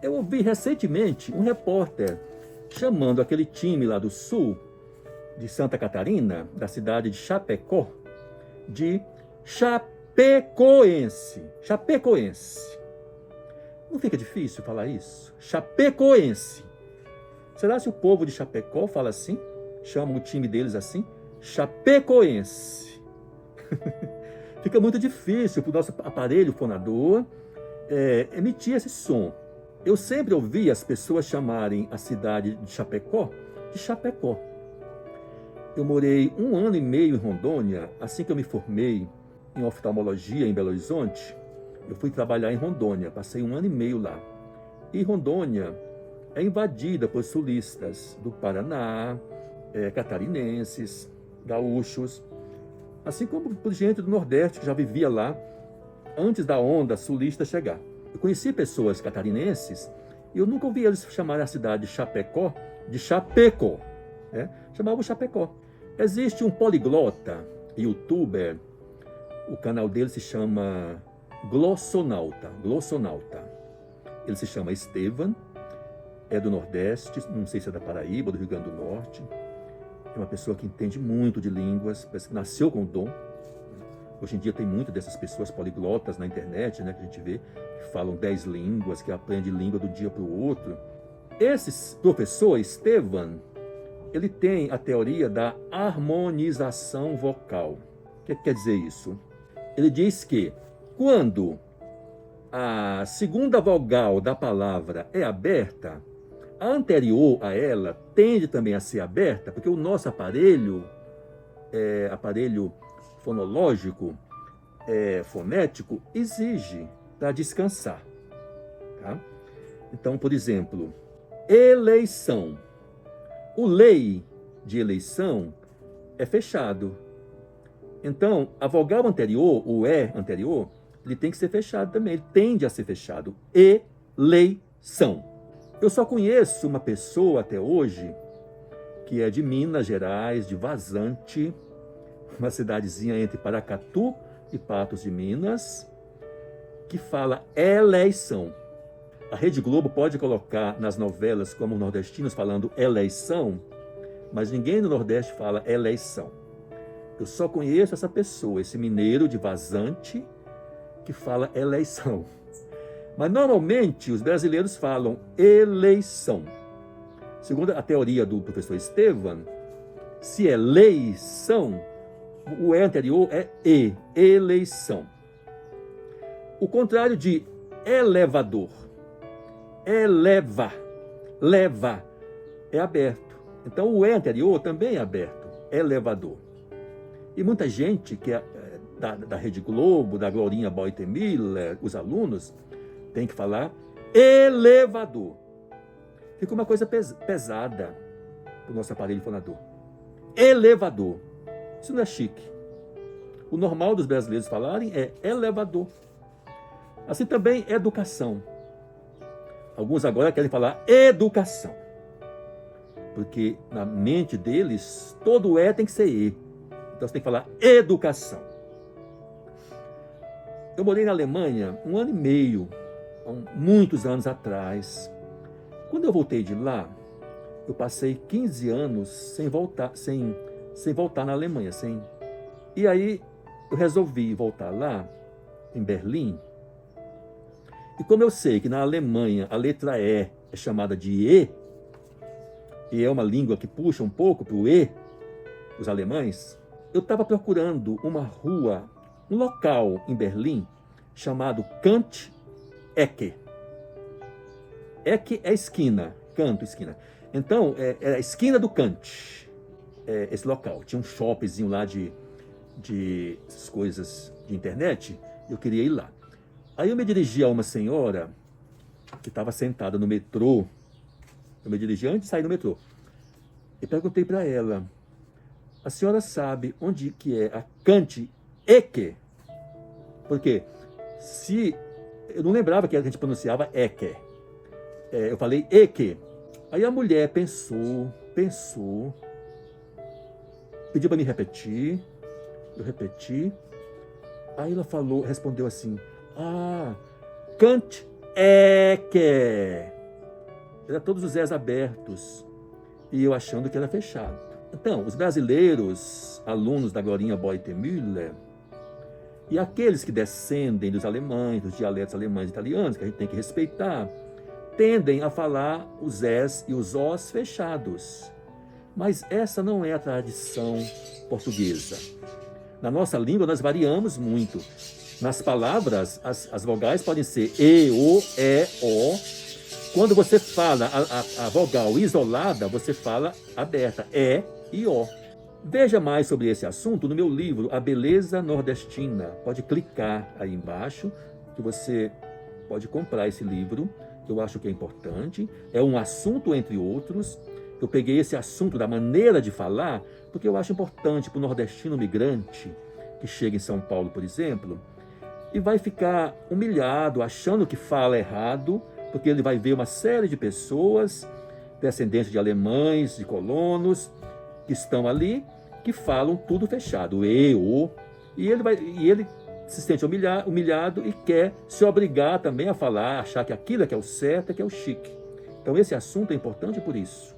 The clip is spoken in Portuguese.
Eu ouvi recentemente um repórter chamando aquele time lá do sul, de Santa Catarina, da cidade de Chapecó, de chapecoense. Chapecoense. Não fica difícil falar isso? Chapecoense. Será que o povo de Chapecó fala assim? Chamam o time deles assim? Chapecoense. Fica muito difícil para o nosso aparelho fonador emitir esse som. Eu sempre ouvi as pessoas chamarem a cidade de Chapecó de Chapecó. Eu morei 1 ano e meio em Rondônia, assim que eu me formei em oftalmologia em Belo Horizonte. Eu fui trabalhar em Rondônia, passei 1 ano e meio lá. E Rondônia é invadida por sulistas do Paraná, catarinenses, gaúchos, assim como por gente do Nordeste que já vivia lá antes da onda sulista chegar. Eu conheci pessoas catarinenses e eu nunca ouvi eles chamarem a cidade de Chapecó de Chapecó. Chamavam Chapecó. Existe um poliglota, youtuber, o canal dele se chama Glossonauta. Ele se chama Estevan, é do Nordeste, não sei se é da Paraíba, do Rio Grande do Norte. É uma pessoa que entende muito de línguas, parece que nasceu com o dom. Hoje em dia tem muitas dessas pessoas poliglotas na internet, que a gente vê, que falam 10 línguas, que aprendem língua do dia para o outro. Esse professor, Estevan, ele tem a teoria da harmonização vocal. O que quer dizer isso? Ele diz que quando a segunda vogal da palavra é aberta, a anterior a ela tende também a ser aberta, porque o nosso aparelho fonológico, fonético, exige para descansar. Tá? Então, por exemplo, eleição. O lei de eleição é fechado. Então, a vogal anterior, o E anterior, ele tem que ser fechado também. Ele tende a ser fechado. Eleição. Eu só conheço uma pessoa até hoje que é de Minas Gerais, de Vazante, uma cidadezinha entre Paracatu e Patos de Minas, que fala eleição. A Rede Globo pode colocar nas novelas como nordestinos falando eleição, mas ninguém no Nordeste fala eleição. Eu só conheço essa pessoa, esse mineiro de Vazante, que fala eleição. Mas normalmente os brasileiros falam eleição. Segundo a teoria do professor Estevan, se é leição, o E anterior é eleição. O contrário de elevador. Leva, é aberto. Então o E anterior também é aberto, elevador. E muita gente que é da Rede Globo, da Glorinha Boitemiller, os alunos, tem que falar elevador. Fica uma coisa pesada para o nosso aparelho fonador. Elevador. Isso não é chique. O normal dos brasileiros falarem é elevador. Assim também educação. Alguns agora querem falar educação. Porque na mente deles, todo E tem que ser E. Então você tem que falar educação. Eu morei na Alemanha 1 ano e meio, há muitos anos atrás. Quando eu voltei de lá, eu passei 15 anos sem voltar na Alemanha. E aí eu resolvi voltar lá, em Berlim. E como eu sei que na Alemanha a letra E é chamada de E, e é uma língua que puxa um pouco para o E, os alemães, eu estava procurando uma rua, um local em Berlim chamado Kant-Ecke. Ecke é esquina, canto, esquina. Então, é a esquina do Kant, esse local. Tinha um shoppingzinho lá de essas coisas de internet, eu queria ir lá. Aí eu me dirigi a uma senhora que estava sentada no metrô. Eu me dirigi antes de sair do metrô. E perguntei para ela, a senhora sabe onde que é a Kant-Ecke? Porque eu não lembrava que a gente pronunciava Ecke. Eu falei Ecke. Aí a mulher pensou, pediu para me repetir. Eu repeti. Aí ela respondeu assim, Kant-Ecke. Era todos os Zés abertos. E eu achando que era fechado. Então, os brasileiros, alunos da Glorinha Beutemüller, e aqueles que descendem dos alemães, dos dialetos alemães e italianos, que a gente tem que respeitar, tendem a falar os Zés e os Os fechados. Mas essa não é a tradição portuguesa. Na nossa língua, nós variamos muito. Nas palavras, as vogais podem ser E, O, E, O. Quando você fala a vogal isolada, você fala aberta, E e O. Veja mais sobre esse assunto no meu livro, A Beleza Nordestina. Pode clicar aí embaixo, que você pode comprar esse livro. Eu acho que é importante. É um assunto entre outros. Eu peguei esse assunto da maneira de falar, porque eu acho importante para o nordestino migrante, que chega em São Paulo, por exemplo, e vai ficar humilhado, achando que fala errado, porque ele vai ver uma série de pessoas, descendentes de alemães, de colonos, que estão ali, que falam tudo fechado, E, O, e ele se sente humilhado e quer se obrigar também a falar, achar que aquilo é que é o certo, é que é o chique. Então esse assunto é importante por isso.